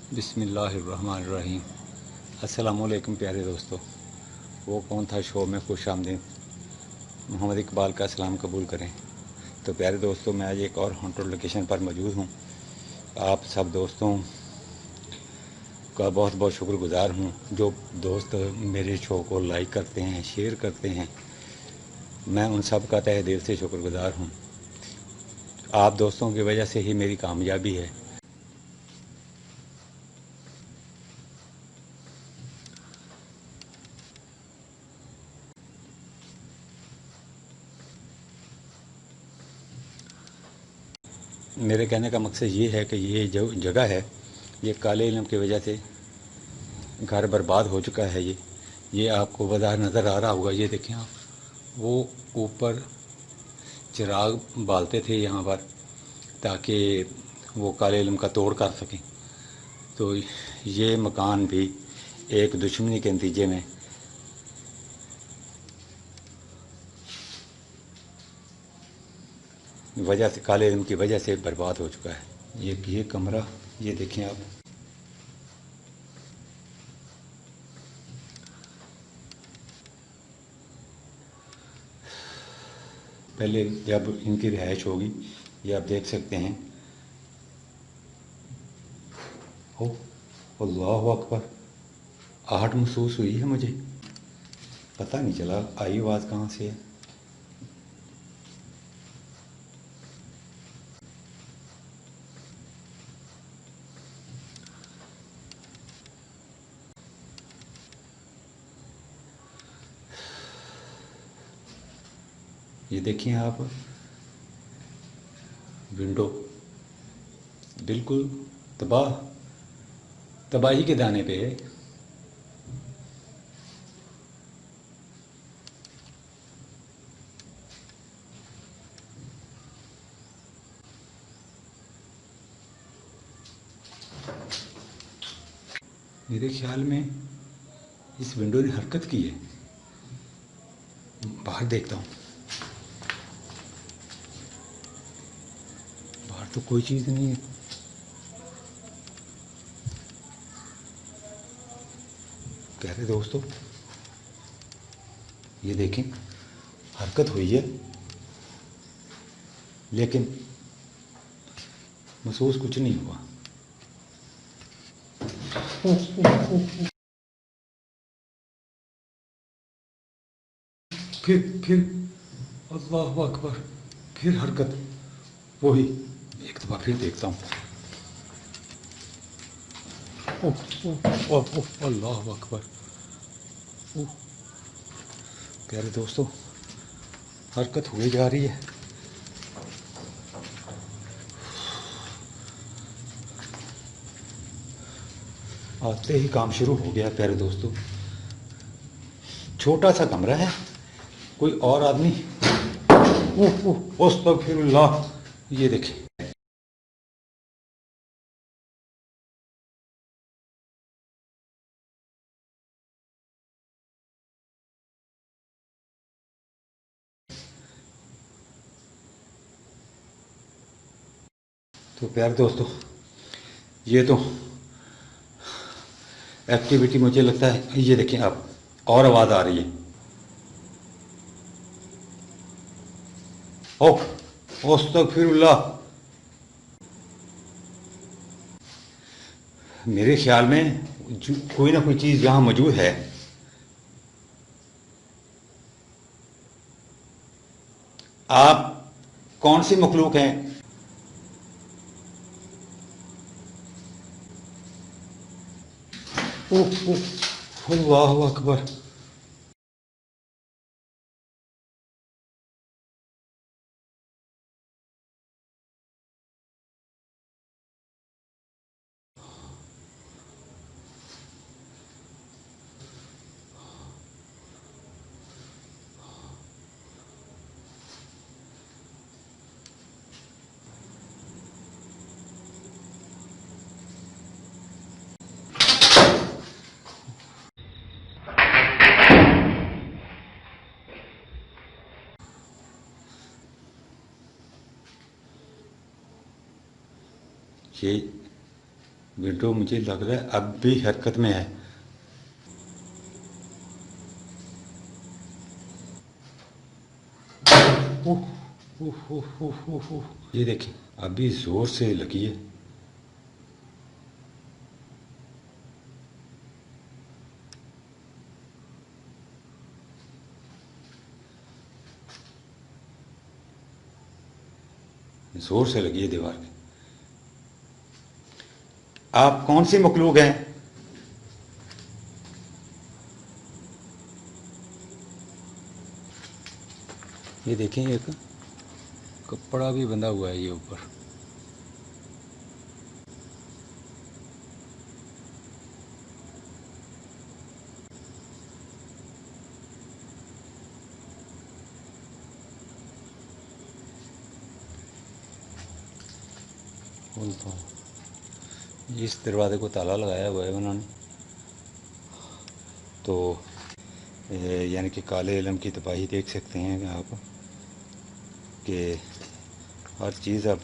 बिस्मिल्लाहिर्रहमानिर्रहीम। अस्सलामुअलैकुम प्यारे दोस्तों। वो कौन था शो में खुश आमदीद मोहम्मद इकबाल का सलाम कबूल करें। तो प्यारे दोस्तों, मैं आज एक और हॉन्टेड लोकेशन पर मौजूद हूँ। आप सब दोस्तों का बहुत बहुत शुक्रगुज़ार हूँ जो दोस्त मेरे शो को लाइक करते हैं, शेयर करते हैं। मैं उन सब का तहे दिल से शुक्रगुज़ार हूँ। आप दोस्तों की वजह से ही मेरी कामयाबी है। मेरे कहने का मकसद ये है कि ये जो जगह है, ये काले इल्म की वजह से घर बर्बाद हो चुका है। ये आपको बाजार नज़र आ रहा होगा। ये देखें आप, वो ऊपर चिराग बालते थे यहाँ पर ताकि वो काले इल्म का तोड़ कर सकें। तो ये मकान भी एक दुश्मनी के नतीजे में वजह से, काले इल्म की वजह से बर्बाद हो चुका है। ये कमरा, ये देखें आप। पहले जब इनकी रिहाइश होगी, ये आप देख सकते हैं। हो, अल्लाह अकबर। आहट महसूस हुई है मुझे, पता नहीं चला आई आवाज़ कहाँ से है। ये देखिए आप, विंडो बिल्कुल तबाह, तबाही के दाने पे है। मेरे ख्याल में इस विंडो ने हरकत की है। बाहर देखता हूँ, बाहर तो कोई चीज़ नहीं है। प्यारे दोस्तों, ये देखें, हरकत हुई है लेकिन महसूस कुछ नहीं हुआ। फिर अल्लाह अकबर, फिर हरकत। वही, एक दफ़ा फिर देखता हूँ। ओह ओह ओह ओह, अल्लाह अकबर। ओह, प्यारे दोस्तों, हरकत हुई जा रही है। आते ही काम शुरू हो गया प्यारे दोस्तों। छोटा सा कमरा है, कोई और आदमी। ओह ओह, अस्तगफिरुल्लाह। ये देखें, तो प्यारे दोस्तों, ये तो एक्टिविटी मुझे लगता है। ये देखें आप, और आवाज़ आ रही है। ओह, अस्तगफिरुल्लाह। मेरे ख्याल में कोई ना कोई चीज़ यहाँ मौजूद है। आप कौन सी मखलूक हैं? ओह ओह, अल्लाह अकबर। ये विंडो मुझे लग रहा है अब भी हरकत में है। उह, उह, उह, उह, उह, उह। ये देखिए अभी जोर से लगी है। जोर से लगी है दीवार पे। आप कौन सी मखलूक हैं? ये देखें एक कपड़ा भी बंधा हुआ है ये ऊपर। खोलता हूँ। इस दरवाजे को ताला लगाया हुआ है उन्होंने, तो यानी कि काले इलम की तबाही देख सकते हैं आप कि हर चीज़ अब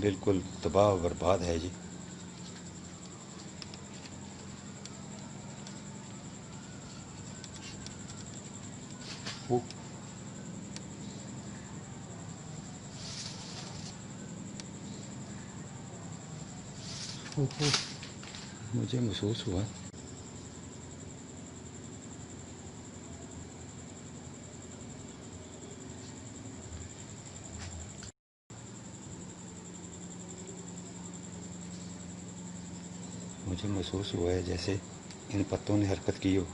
बिल्कुल तबाह बर्बाद है जी। वो मुझे महसूस हुआ। मुझे महसूस हुआ है जैसे इन पत्तों ने हरकत की हो।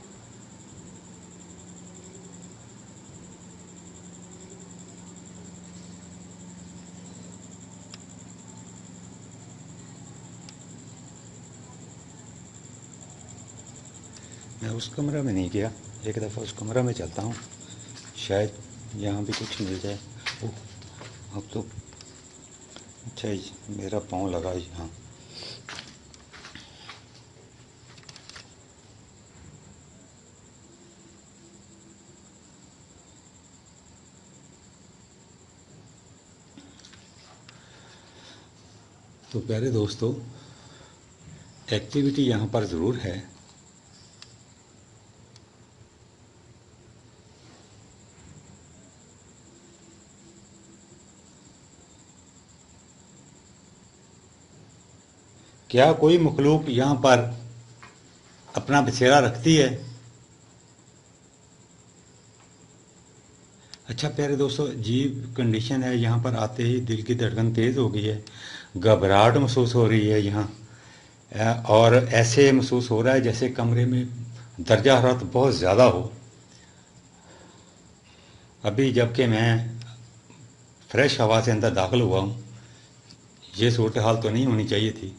मैं उस कमरा में नहीं गया, एक दफ़ा उस कमरा में चलता हूँ, शायद यहाँ भी कुछ मिल जाए। ओह, अब तो अच्छा जी मेरा पाँव लगा यहाँ। तो प्यारे दोस्तों, एक्टिविटी यहाँ पर ज़रूर है। क्या कोई मखलूक यहाँ पर अपना बसेरा रखती है? अच्छा प्यारे दोस्तों, अजीब कंडीशन है यहाँ पर आते ही दिल की धड़कन तेज़ हो गई है, घबराहट महसूस हो रही है यहाँ। और ऐसे महसूस हो रहा है जैसे कमरे में दर्जा हरारत बहुत ज़्यादा हो। अभी जबकि मैं फ्रेश हवा से अंदर दाखिल हुआ हूँ, ये सूरत हाल तो नहीं होनी चाहिए थी।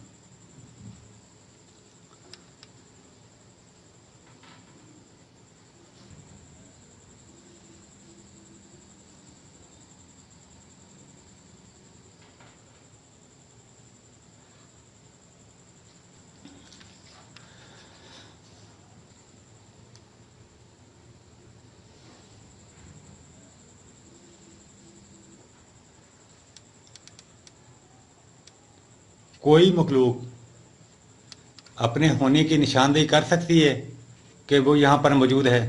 कोई मखलूक अपने होने की निशानदेही कर सकती है कि वो यहाँ पर मौजूद है।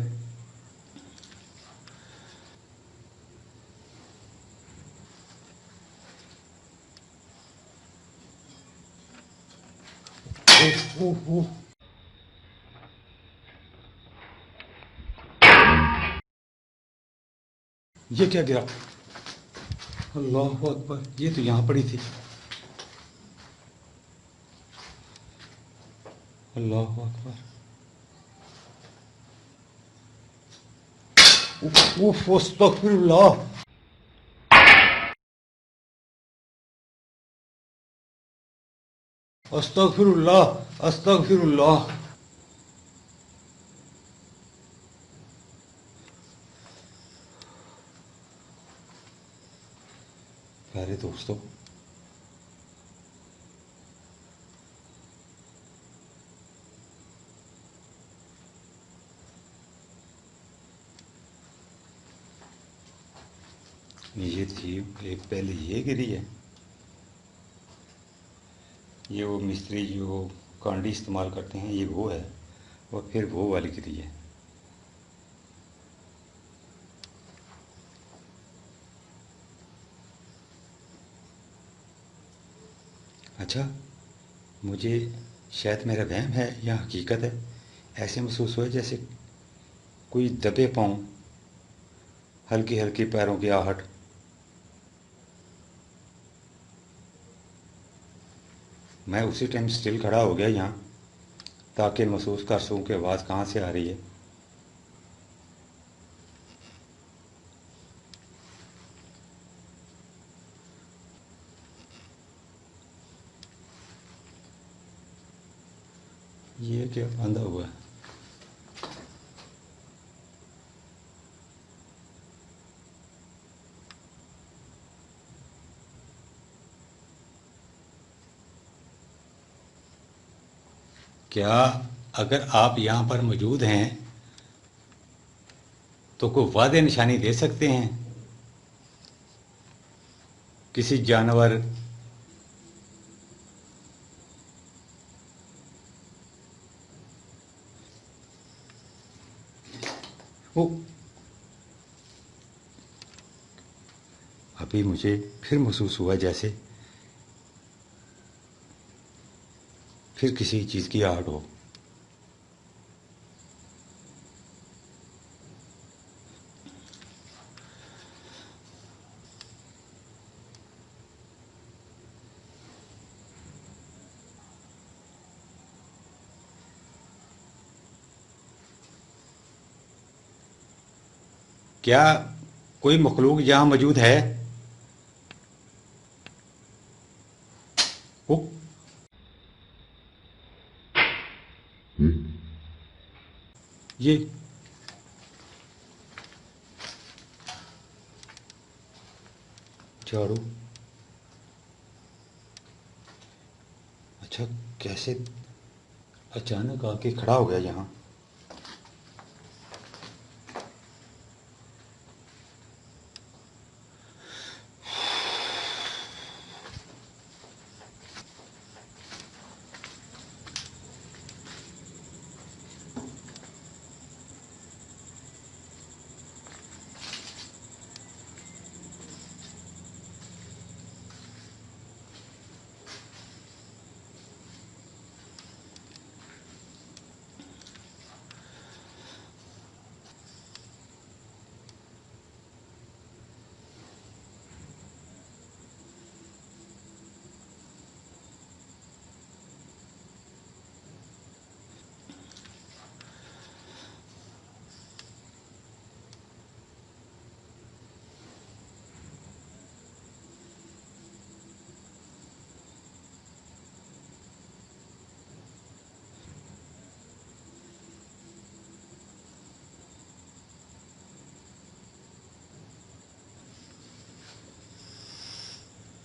ओह, ओह, ओह। ये क्या गिरा? अल्लाह अकबर, ये तो यहाँ पड़ी थी। अल्लाह अकबर। उफ उफ, अस्तगफिरुल्लाह। अस्तगफिरुल्लाह अस्तगफिरुल्लाह। प्यारे दोस्तों, ये थी एक, पहले ये गिरी है, ये वो मिस्त्री जो कांडी इस्तेमाल करते हैं ये वो है, और फिर वो वाली गिरी है। अच्छा, मुझे शायद मेरा वहम है या हकीकत है, ऐसे महसूस हुआ जैसे कोई दबे पाँव, हल्की हल्की पैरों की आहट। मैं उसी टाइम स्टिल खड़ा हो गया यहाँ, ताकि महसूस कर सकूँ कि आवाज़ कहाँ से आ रही है। ये क्या बंधा हुआ है? क्या अगर आप यहाँ पर मौजूद हैं तो कोई वादे निशानी दे सकते हैं? किसी जानवर, वो अभी मुझे फिर महसूस हुआ जैसे फिर किसी चीज़ की आहट हो। क्या कोई मखलूक यहाँ मौजूद है? वो ये झाड़ू, अच्छा, कैसे अचानक आके खड़ा हो गया यहाँ?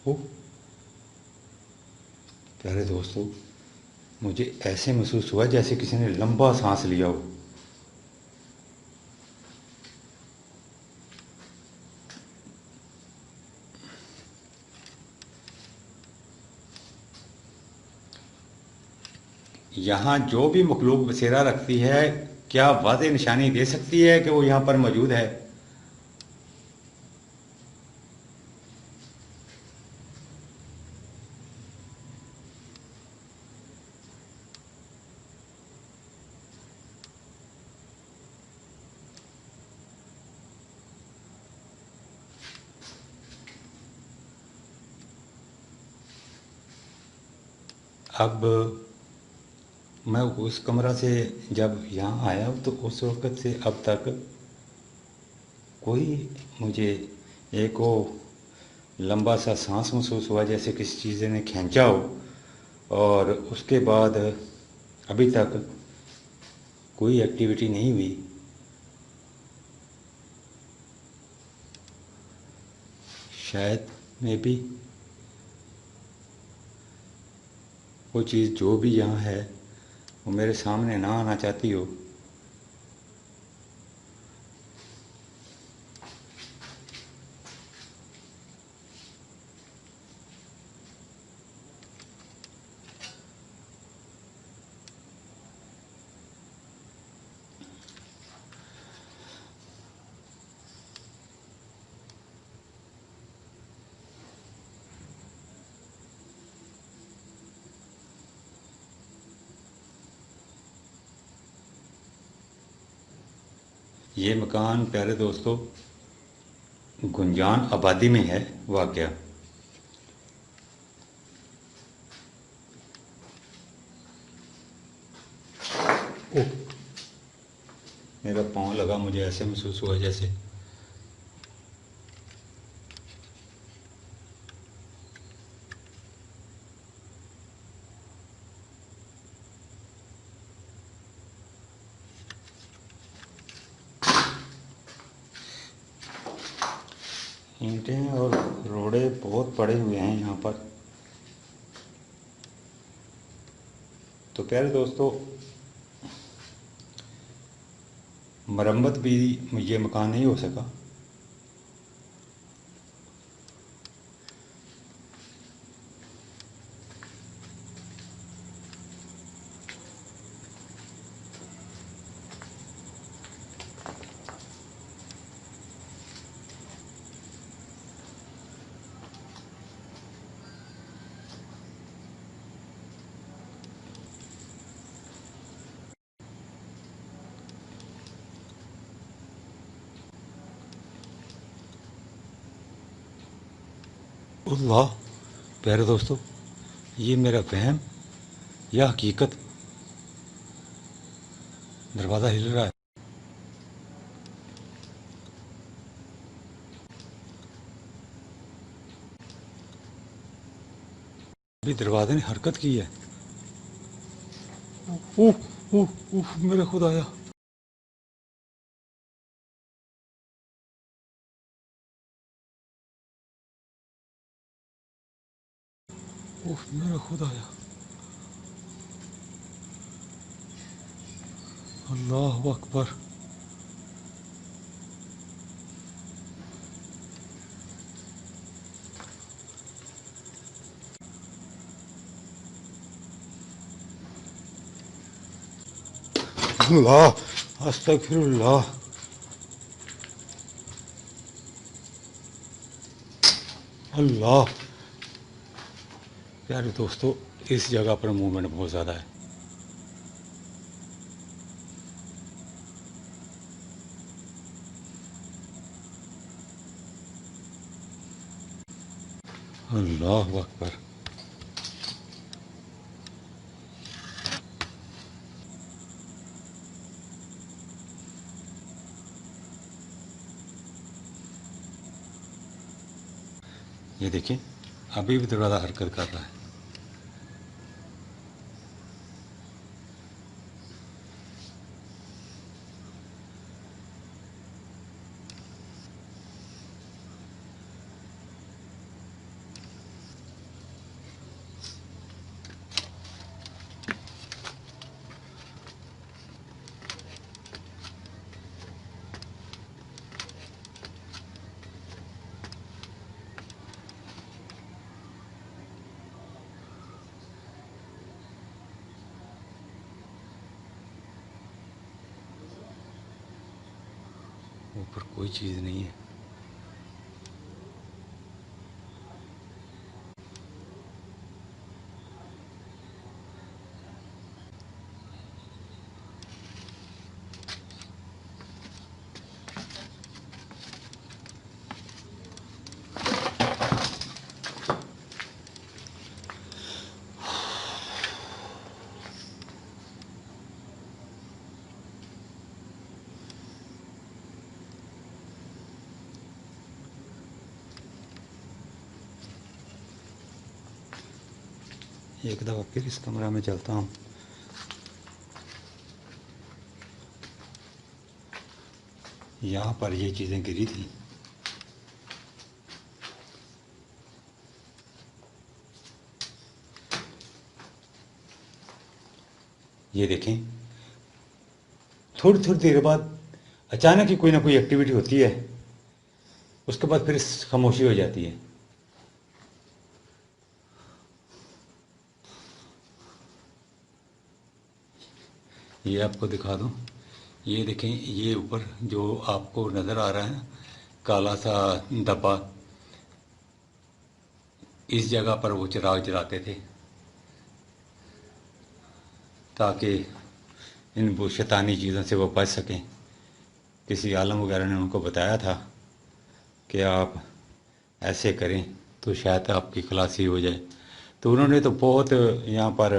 वो प्यारे दोस्तों, मुझे ऐसे महसूस हुआ जैसे किसी ने लंबा सांस लिया हो। यहाँ जो भी मखलूक बसेरा रखती है, क्या वादे निशानी दे सकती है कि वो यहाँ पर मौजूद है? अब मैं उस कमरा से जब यहाँ आया तो उस वक़्त से अब तक कोई मुझे एक वो लंबा सा सांस महसूस हुआ जैसे किसी चीज़ ने खींचा हो, और उसके बाद अभी तक कोई एक्टिविटी नहीं हुई। शायद मे बी वो चीज़ जो भी यहाँ है वो मेरे सामने ना आना चाहती हो। ये मकान प्यारे दोस्तों गुंजान आबादी में है वाक़या। ओह, मेरा पाँव लगा, मुझे ऐसे महसूस हुआ जैसे ईंटें और रोड़े बहुत पड़े हुए हैं यहाँ पर। तो प्यारे दोस्तों मरम्मत भी ये मकान नहीं हो सका। अल्लाह, प्यारे दोस्तों ये मेरा वहम या हकीकत, दरवाज़ा हिल रहा है। अभी दरवाजे ने हरकत की है। ओह ओह ओह, मेरा खुदाया। ओह मेरा खुदाया। अल्लाह अकबर। अल्लाह अस्तगफिरुल्लाह। अल्लाह, प्यारे दोस्तों इस जगह पर मूवमेंट बहुत ज़्यादा है। अल्लाह अकबर। ये देखिए अभी भी दरवाज़ा हरकत कर रहा है। ऊपर कोई चीज़ नहीं है। एक दफ़ा फिर इस कमरा में चलता हूँ। यहाँ पर ये चीज़ें गिरी थी। ये देखें थोड़ी थोड़ी देर बाद अचानक ही कोई ना कोई एक्टिविटी होती है, उसके बाद फिर खामोशी हो जाती है। ये आपको दिखा दूं, ये देखें ये ऊपर जो आपको नज़र आ रहा है काला सा धब्बा, इस जगह पर वो चिराग जलाते थे ताकि इन वो शैतानी चीज़ों से वो बच सकें। किसी आलम वगैरह ने उनको बताया था कि आप ऐसे करें तो शायद आपकी खलासी हो जाए। तो उन्होंने तो बहुत यहाँ पर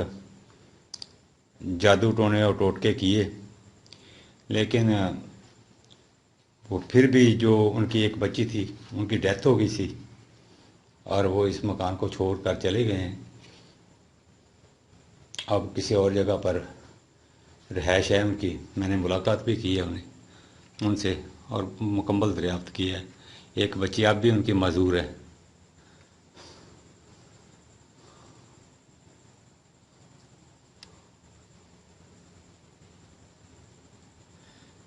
जादू टोने और टोटके किए, लेकिन वो फिर भी जो उनकी एक बच्ची थी उनकी डेथ हो गई थी और वो इस मकान को छोड़ कर चले गए हैं। अब किसी और जगह पर रिहाइश है उनकी। मैंने मुलाकात भी की है उनसे और मुकम्मल दरियाफ्त की है। एक बच्ची अब भी उनकी मजूर है।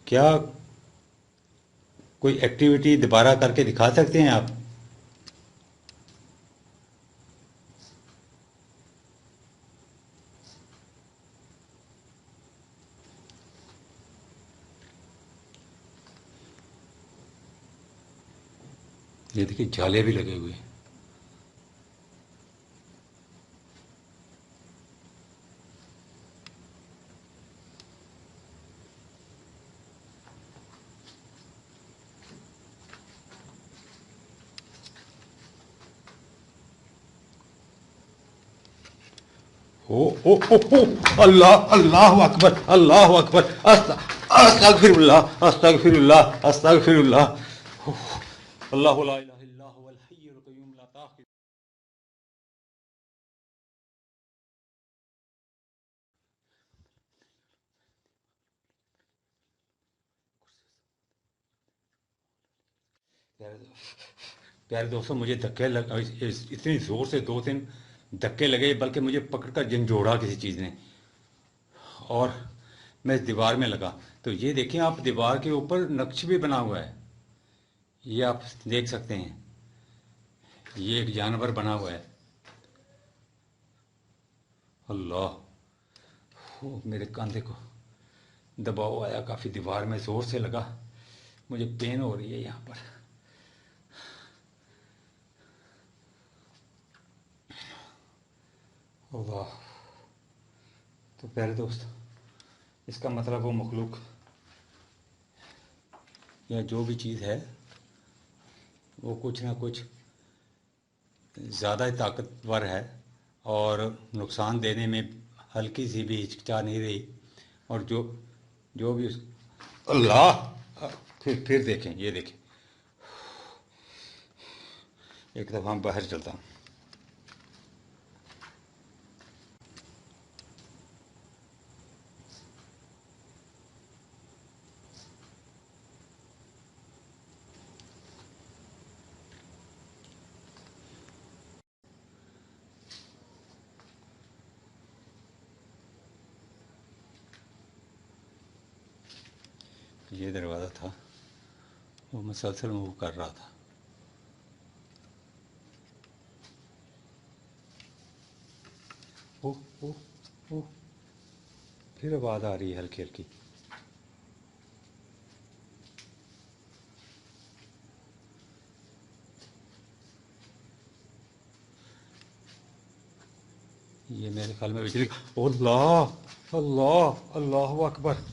क्या कोई एक्टिविटी दोबारा करके दिखा सकते हैं आप? ये देखिए जाले भी लगे हुए हैं। ओ अल्लाह अल्लाह अकबर अल्लाह अकबर अस्तगफिरुल्लाह अस्तगफिरुल्लाह अस्तगफिरुल्लाह। अल्लाहु ला इलाहा इल्ला हुवल हय्युल कय्यूम ला ताखिज़ुहु। प्यारे दोस्तों, मुझे धक्के लग इतनी ज़ोर से दो तीन धक्के लगे, बल्कि मुझे पकड़कर झंझोड़ा किसी चीज़ ने और मैं इस दीवार में लगा। तो ये देखें आप, दीवार के ऊपर नक्श भी बना हुआ है। ये आप देख सकते हैं, ये एक जानवर बना हुआ है। अल्लाह, वो मेरे कंधे को दबाव आया काफ़ी, दीवार में ज़ोर से लगा। मुझे पेन हो रही है यहाँ पर। वाह। तो प्यारे दोस्त, इसका मतलब वो मखलूक या जो भी चीज़ है वो कुछ ना कुछ ज़्यादा ही ताकतवर है और नुकसान देने में हल्की सी भी हिचकिचा नहीं रही। और जो जो भी अल्लाह, फिर देखें, ये देखें। एक दफ़ा हम बाहर चलता हूँ। ये दरवाज़ा था, वो मुसलसल मूव कर रहा था। ओह ओह ओह, फिर आवाज़ आ रही है हल्की हल्की। ये मेरे ख्याल में बिजली। अल्लाह अल्लाह अल्लाह अकबर।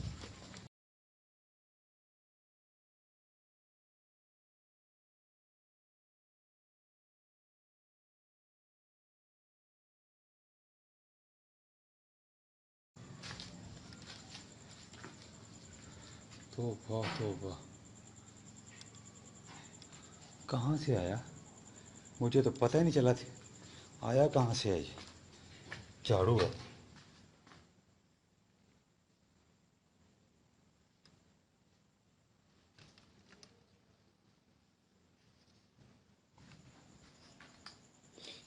तौबा तौबा, कहाँ से आया? मुझे तो पता ही नहीं चला था आया कहाँ से है। ये झाड़ू है।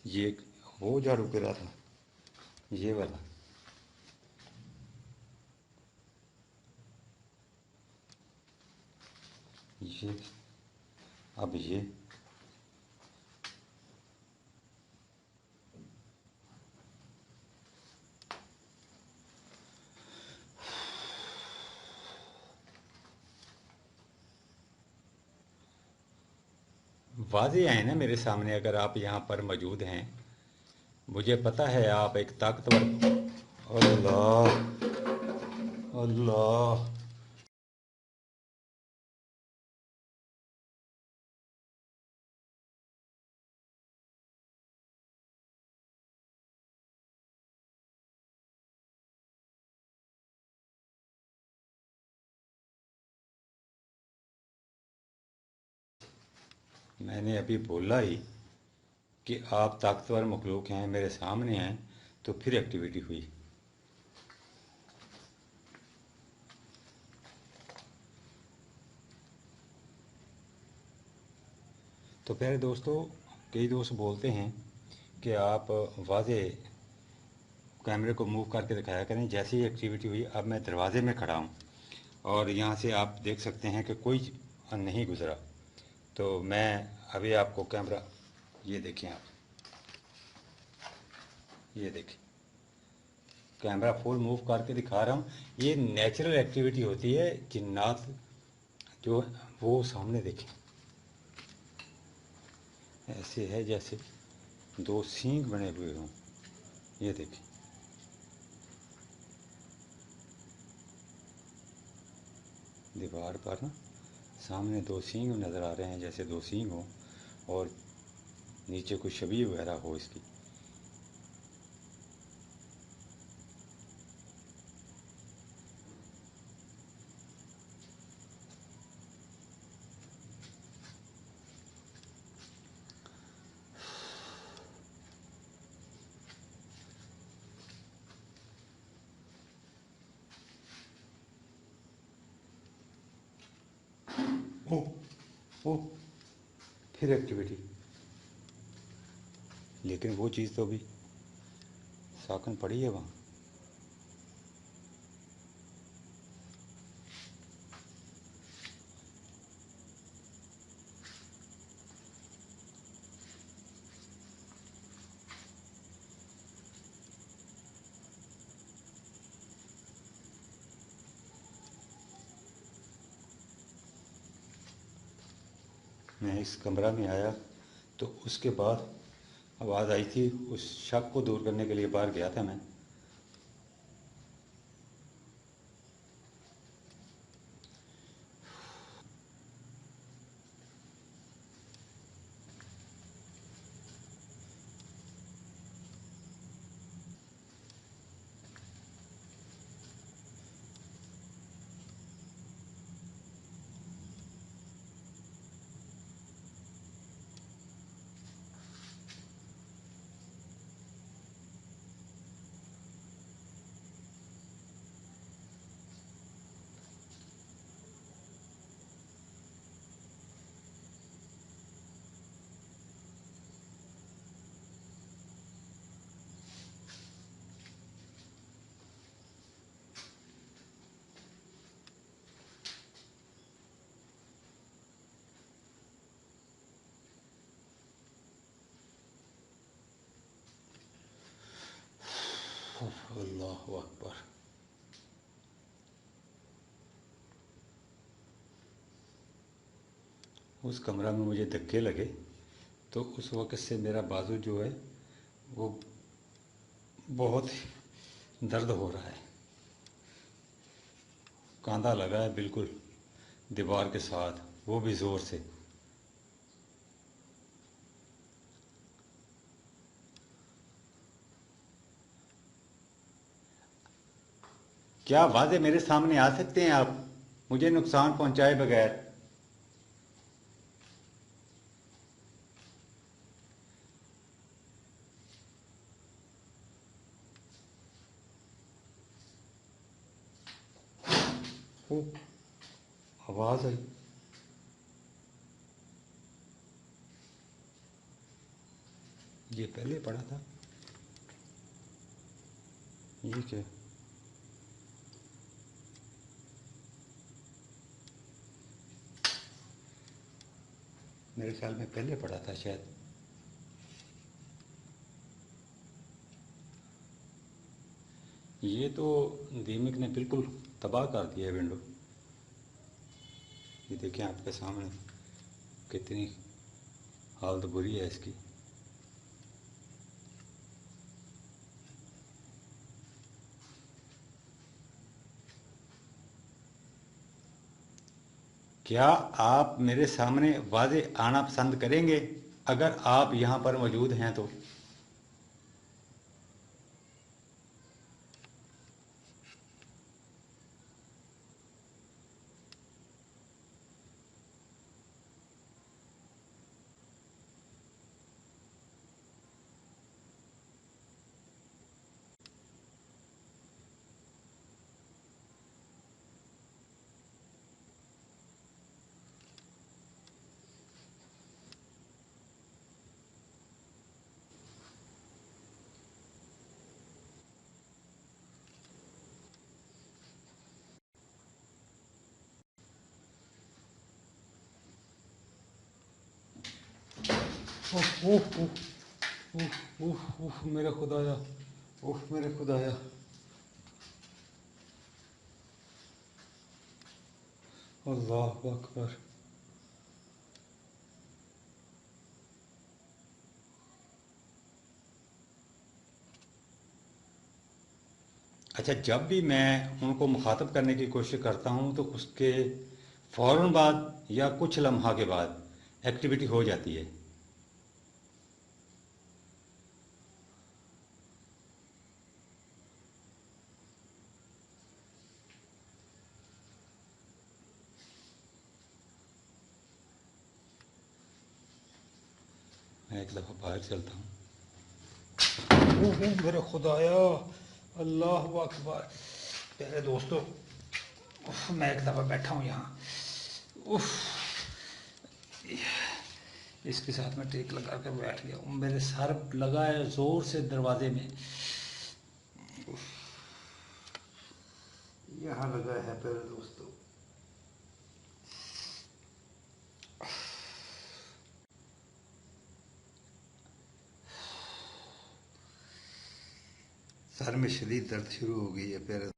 ये वो झाड़ू पे रहा था, ये वाला। ये अब ये वाज़ेह है ना मेरे सामने, अगर आप यहाँ पर मौजूद हैं। मुझे पता है आप एक ताकतवर। अल्लाह अल्लाह। मैंने अभी बोला ही कि आप ताकतवर मखलूक हैं, मेरे सामने हैं, तो फिर एक्टिविटी हुई। तो प्यारे दोस्तों, कई दोस्त बोलते हैं कि आप वाजे कैमरे को मूव करके दिखाया करें। जैसे ही एक्टिविटी हुई, अब मैं दरवाजे में खड़ा हूँ और यहाँ से आप देख सकते हैं कि कोई नहीं गुज़रा। तो मैं अभी आपको कैमरा, ये देखें आप, ये देखें, कैमरा फुल मूव करके दिखा रहा हूँ। ये नेचुरल एक्टिविटी होती है, जिन्नात जो वो सामने देखें, ऐसे है जैसे दो सींग बने हुए हों। ये देखें, दीवार पर ना सामने दो सींग नज़र आ रहे हैं, जैसे दो सींग हों और नीचे कुछ छवि वगैरह हो इसकी। ओ, ओ, फिर एक्टिविटी, लेकिन वो चीज़ तो भी साकन पड़ी है वहाँ। मैं इस कमरा में आया तो उसके बाद आवाज़ आई थी। उस शक को दूर करने के लिए बाहर गया था मैं। अल्लाह अकबर। उस कमरा में मुझे धक्के लगे तो उस वक़्त से मेरा बाजू जो है वो बहुत दर्द हो रहा है। कांधा लगा है बिल्कुल दीवार के साथ, वो भी ज़ोर से। क्या वाजे मेरे सामने आ सकते हैं आप, मुझे नुकसान पहुंचाए बगैर? वो आवाज़ आई। ये पहले पड़ा था, ये क्या? मेरे ख्याल में पहले पड़ा था शायद। ये तो दीमक ने बिल्कुल तबाह कर दिया है विंडो। ये देखें आपके सामने कितनी हालत बुरी है इसकी। क्या आप मेरे सामने वाजे आना पसंद करेंगे अगर आप यहाँ पर मौजूद हैं तो? उफ उफ उफ उफ उफ उफ मेरे खुदाया, उफ मेरे खुदाया। अल्लाह अकबर। अच्छा, जब भी मैं उनको मुखातब करने की कोशिश करता हूँ तो उसके फ़ौरन बाद या कुछ लम्हा के बाद एक्टिविटी हो जाती है। मैं एक दफ़ा बाहर चलता हूँ। ओह मेरे खुदाया, अल्लाह अकबर। प्यारे दोस्तों, उफ, मैं एक दफ़ा बैठा हूँ यहाँ। उफ, इसके साथ मैं टेक लगा कर बैठ गया हूँ। मेरे सर लगा है ज़ोर से दरवाजे में। यहाँ लगा है प्यारे दोस्तों। सर में शदीद दर्द शुरू हो गई है प्यारे